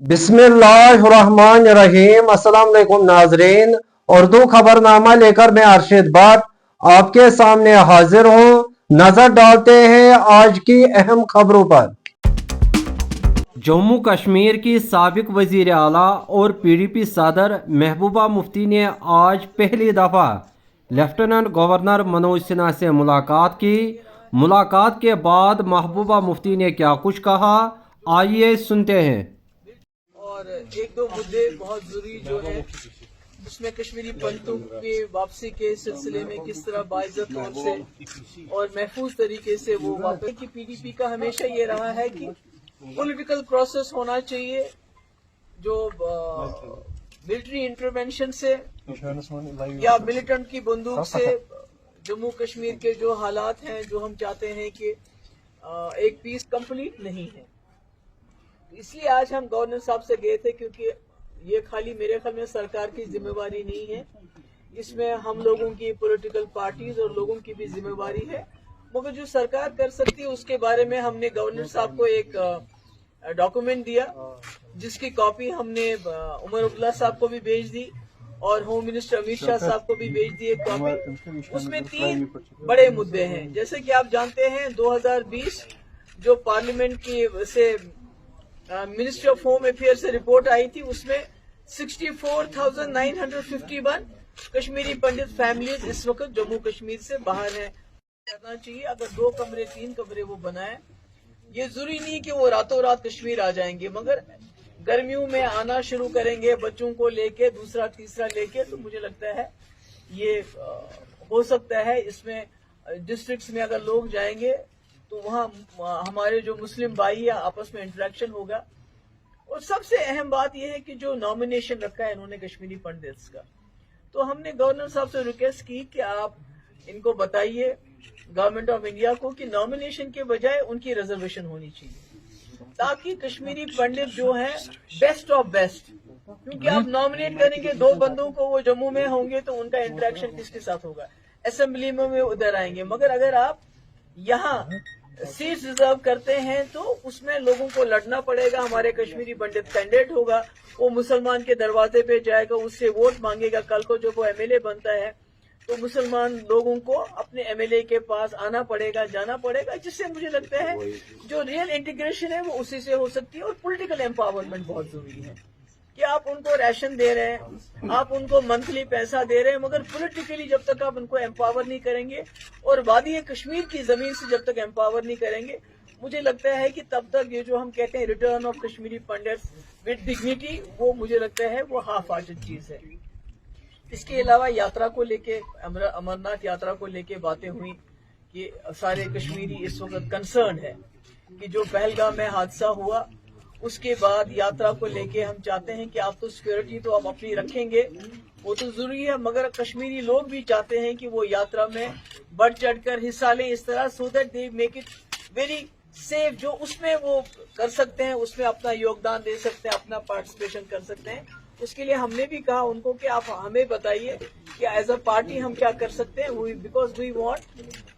बिस्मिल्लाहिर्रहमानिर्रहीम। अस्सलाम वालेकुम नाजरीन, उर्दू खबरनामा लेकर मैं अरशद भट्ट आपके सामने हाजिर हूँ। नजर डालते हैं आज की अहम खबरों पर। जम्मू कश्मीर की साबिक वजीर आला और PDP सदर महबूबा मुफ्ती ने आज पहली दफ़ा लेफ्टिनेंट गवर्नर मनोज सिन्हा से मुलाकात की। मुलाकात के बाद महबूबा मुफ्ती ने क्या कुछ कहा, आइए सुनते हैं। और एक दो मुद्दे बहुत जरूरी जो है उसमें कश्मीरी पंडितों के वापसी के सिलसिले में किस तरह बाइज्जत तौर से और महफूज तरीके से वो वापस की PDP का हमेशा ये रहा है कि पॉलिटिकल प्रोसेस होना चाहिए जो मिलिट्री इंटरवेंशन से या मिलिटेंट की बंदूक से जम्मू कश्मीर के जो हालात हैं जो हम चाहते हैं कि एक पीस कंप्लीट नहीं है। इसलिए आज हम गवर्नर साहब से गए थे क्योंकि ये खाली मेरे ख्याल में सरकार की जिम्मेवारी नहीं है, इसमें हम लोगों की पॉलिटिकल पार्टीज और लोगों की भी जिम्मेवारी है। मगर जो सरकार कर सकती है उसके बारे में हमने गवर्नर साहब को एक डॉक्यूमेंट दिया जिसकी कॉपी हमने उमर अब्दुल्ला साहब को भी भेज दी और होम मिनिस्टर अमित शाह साहब को भी भेज दी एक कॉपी। उसमें 3 बड़े मुद्दे हैं। जैसे कि आप जानते हैं 2020 जो पार्लियामेंट की से मिनिस्ट्री ऑफ होम अफेयर से रिपोर्ट आई थी उसमें 64,951 कश्मीरी पंडित फैमिलीज इस वक्त जम्मू कश्मीर से बाहर हैं। करना चाहिए अगर 2 कमरे 3 कमरे वो बनाए, ये जरूरी नहीं कि वो रातों रात कश्मीर आ जाएंगे, मगर गर्मियों में आना शुरू करेंगे बच्चों को लेके दूसरा तीसरा लेके, तो मुझे लगता है ये हो सकता है। इसमें डिस्ट्रिक्ट्स में अगर लोग जाएंगे तो वहाँ हमारे जो मुस्लिम भाई है आपस में इंटरेक्शन होगा। और सबसे अहम बात यह है कि जो नॉमिनेशन रखा है इन्होंने कश्मीरी पंडित्स का, तो हमने गवर्नर साहब से रिक्वेस्ट की कि आप इनको बताइए गवर्नमेंट ऑफ इंडिया को कि नॉमिनेशन के बजाय उनकी रिजर्वेशन होनी चाहिए ताकि कश्मीरी पंडित जो है बेस्ट ऑफ बेस्ट, क्योंकि आप नॉमिनेट करेंगे 2 बंदों को, वो जम्मू में होंगे तो उनका इंटरेक्शन किसके साथ होगा, असेंबली में वो उधर आएंगे। मगर अगर आप यहाँ सीट रिजर्व करते हैं तो उसमें लोगों को लड़ना पड़ेगा। हमारे कश्मीरी पंडित कैंडिडेट होगा, वो मुसलमान के दरवाजे पे जाएगा, उससे वोट मांगेगा। कल को जब वो MLA बनता है तो मुसलमान लोगों को अपने MLA के पास आना पड़ेगा, जाना पड़ेगा, जिससे मुझे लगता है जो रियल इंटीग्रेशन है वो उसी से हो सकती है। और पॉलिटिकल एम्पावरमेंट बहुत जरूरी है कि आप उनको राशन दे रहे हैं, आप उनको मंथली पैसा दे रहे हैं, मगर पॉलिटिकली जब तक आप उनको एम्पावर नहीं करेंगे और वादी कश्मीर की जमीन से जब तक एम्पावर नहीं करेंगे, मुझे लगता है कि तब तक ये जो हम कहते हैं return of Kashmiri pundits with dignity, वो मुझे लगता है वो हाफ हार्टेड चीज है। इसके अलावा यात्रा को लेके, अमरनाथ यात्रा को लेके बातें हुई कि सारे कश्मीरी इस वक्त कंसर्न है कि जो पहलगाम में हादसा हुआ उसके बाद यात्रा को लेके हम चाहते हैं कि आप तो सिक्योरिटी तो आप अपनी रखेंगे, वो तो जरूरी है, मगर कश्मीरी लोग भी चाहते हैं कि वो यात्रा में बढ़ चढ़कर हिस्सा लें इस तरह, so that they make it very safe. जो उसमें वो कर सकते हैं उसमें अपना योगदान दे सकते हैं, अपना पार्टिसिपेशन कर सकते हैं। उसके लिए हमने भी कहा उनको कि आप हमें बताइए कि एज अ पार्टी हम क्या कर सकते हैं, बिकॉज वी वांट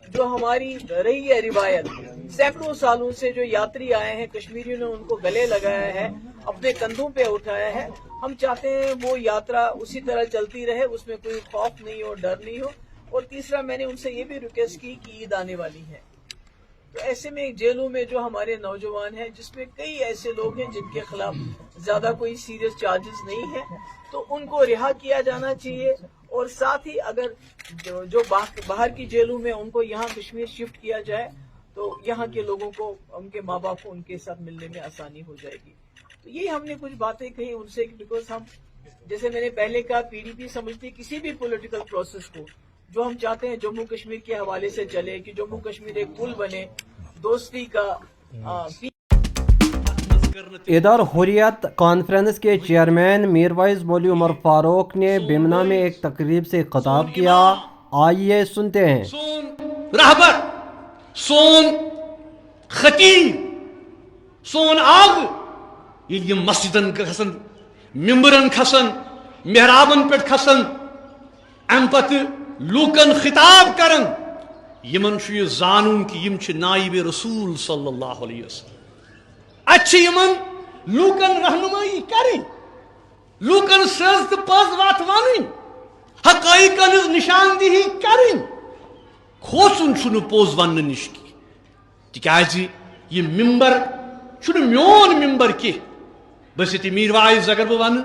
जो हमारी रही है रिवायत, सैकड़ों सालों से जो यात्री आए हैं कश्मीरियों ने उनको गले लगाया है, अपने कंधों पे उठाया है, हम चाहते हैं वो यात्रा उसी तरह चलती रहे, उसमें कोई खौफ नहीं हो, डर नहीं हो। और तीसरा मैंने उनसे ये भी रिक्वेस्ट की कि ईद आने वाली है, तो ऐसे में जेलों में जो हमारे नौजवान हैं जिसमें कई ऐसे लोग हैं जिनके खिलाफ ज्यादा कोई सीरियस चार्जेस नहीं है, तो उनको रिहा किया जाना चाहिए। और साथ ही अगर जो बाहर की जेलों में उनको यहाँ कश्मीर शिफ्ट किया जाए तो यहाँ के लोगों को, उनके माँ बाप को उनके साथ मिलने में आसानी हो जाएगी। तो यही हमने कुछ बातें कही उनसे, बिकॉज हम जैसे मैंने पहले कहा PDP समझती किसी भी पॉलिटिकल प्रोसेस को जो हम चाहते हैं जम्मू कश्मीर के हवाले से चले कि जम्मू कश्मीर एक पुल बने दोस्ती का। इधर हुर्रियत कॉन्फ्रेंस के चेयरमैन मीरवाइज मौलवी उमर फारूक ने बिमना में एक तकरीब से खिताब किया, आइए सुनते हैं। सोन रहबर, सोन खतीब, सोन आग ये मस्जिदन खसन, मिंबरन खसन, मेहराबन पे खसन, अम पत लूकन खिताब करन, यमन जानून कि यम नाइब रसूल सल्लल्लाहु अलैहि वसल्लम, अच्छी यमन लूकन रहनुमाई لوکن سز تو پز وات ون حقائقن ہز نشاندہی کریں کھوسن چھُنہٕ پوٚز وننہٕ نش کی تکیازِ یہ ممبر چھُنہٕ میون ممبر کینٛہہ بس یہ میر وائز اگر بہ ون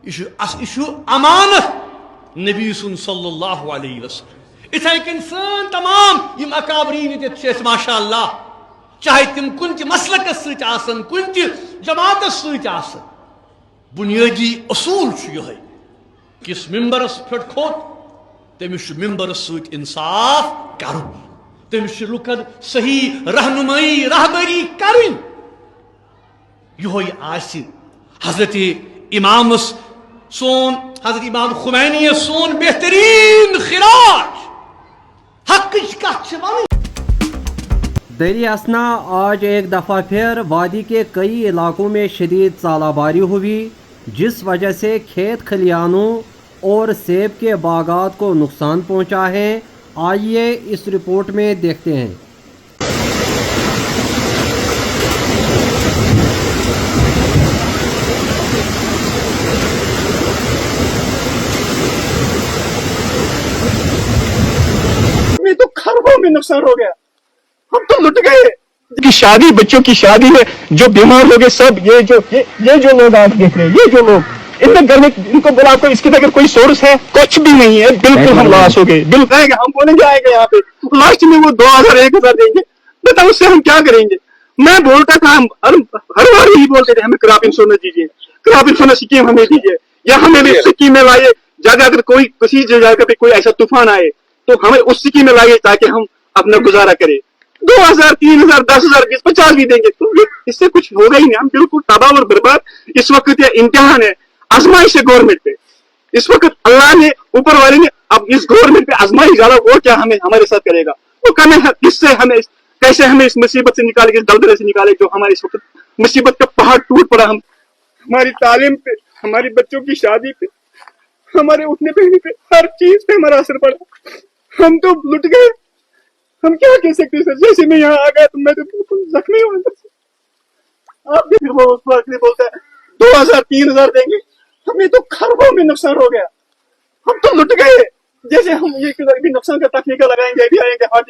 یہ امانت نبی سن صلی اللہ علیہ وسلم اتھے کن سن تمام یم اکابرین یت ماشاء اللہ چاہے تم کن تہ مسلکس ست آسن کن تہ جماعتس ست آسن بنیادی اصول یہ کس ممبرس پہ کھوت تمس ممبرس ست انصاف کرن تمس لکن صحیح رہنمائی رہبری کرن یہ آسی حضرت امام سون حضرت امام خمینی سون بہترین خراج حق دری اسنا آج ایک دفعہ پھر وادی کے کئی علاقوں میں شدید ژالہ باری ہوئی جس وجہ سے کھیت کھلیانوں اور سیب کے باغات کو نقصان پہنچا ہے. آئیے اس رپورٹ میں دیکھتے ہیں. تو خربوں میں نقصان ہو گیا, ہم تو لٹ گئے. کی شادی, بچوں کی شادی ہے, جو بیمار ہو گئے سب, یہ جو لوگ آپ دیکھ رہے ہیں, یہ جو لوگ ان میں گھر میں ان کو بلا کو اس کی اگر کوئی سورس ہے, کچھ بھی نہیں ہے, بالکل ہم لاس ہو گئے. بالکل ہم بولیں گے آئے گا یہاں پہ لاسٹ میں وہ 2000 1000 دیں گے, بتاؤ اس سے ہم کیا کریں گے. میں بولتا تھا, ہم ہر بار یہی بولتے تھے ہمیں کراپ انشورنس دیجیے, کراپ انشورنس اسکیم ہمیں دیجیے, یا ہمیں بھی اسکیم میں لائیے. جگہ اگر کوئی کسی جگہ پہ کوئی ایسا طوفان آئے تو ہمیں اس اسکیم میں لائیے تاکہ ہم اپنا گزارا کریں. 2000 3000 10000 20 50 بھی دیں گے تو اس سے کچھ ہوگا ہی نہیں. ہم بالکل تباہ اور برباد. اس وقت یہ امتحان ہے, آزمائش ہے گورنمنٹ پہ. اس وقت اللہ نے, اوپر والے نے اب اس گورنمنٹ پہ آزمائش ڈالا, وہ کیا ہمارے ساتھ کرے گا, وہ کہنا ہے کس سے ہمیں کیسے ہمیں اس مصیبت سے نکالے, اس دلدلے سے نکالے جو ہمارے اس وقت مصیبت کا پہاڑ ٹوٹ پڑا. ہماری تعلیم پہ, ہماری بچوں کی شادی پہ, ہمارے اٹھنے بیٹھنے پہ, ہر چیز پہ ہمارا اثر پڑا. ہم تو لٹ گئے. ہم کیا کہہ سکتے ہیں سر, جیسے میں یہاں آ گیا تو میں تو بالکل زخمی ہوں اندر سے. آپ بھی پھر وہ اس وقت بولتا ہے 2000 3000 دیں گے, ہمیں تو خربوں میں نقصان ہو گیا. ہم تو لٹ گئے. جیسے ہم یہ بھی نقصان کا تخلیقہ لگائیں گے, بھی آئیں گے ہاتھ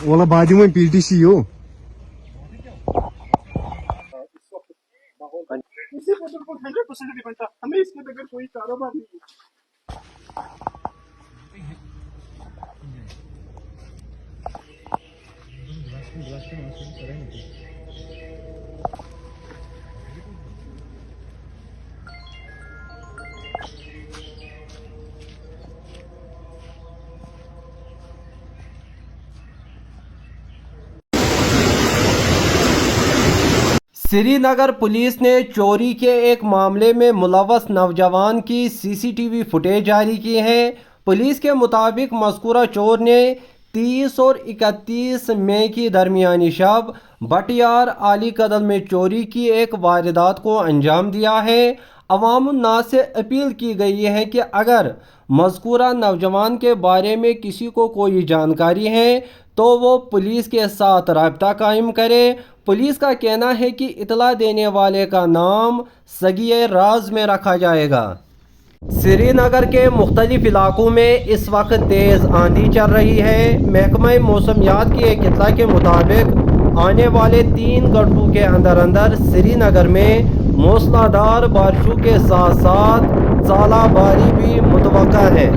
اولا بعد میں پی ٹی سی ہو ہمیں اس کے بغیر کوئی کاروبار نہیں ہے. سری نگر پولیس نے چوری کے ایک معاملے میں ملوث نوجوان کی CCTV فوٹیج جاری کی ہے. پولیس کے مطابق مذکورہ چور نے 30 اور 31 مئی کی درمیانی شب بٹیار علی کدل میں چوری کی ایک واردات کو انجام دیا ہے. عوام الناس سے اپیل کی گئی ہے کہ اگر مذکورہ نوجوان کے بارے میں کسی کو کوئی جانکاری ہے تو وہ پولیس کے ساتھ رابطہ قائم کرے. پولیس کا کہنا ہے کہ اطلاع دینے والے کا نام سگیہ راز میں رکھا جائے گا. سری نگر کے مختلف علاقوں میں اس وقت تیز آندھی چل رہی ہے. محکمہ موسمیات کی ایک اطلاع کے مطابق آنے والے 3 گھنٹوں کے اندر سری نگر میں موسلادھار بارشوں کے ساتھ ساتھ ژالہ باری بھی متوقع ہے۔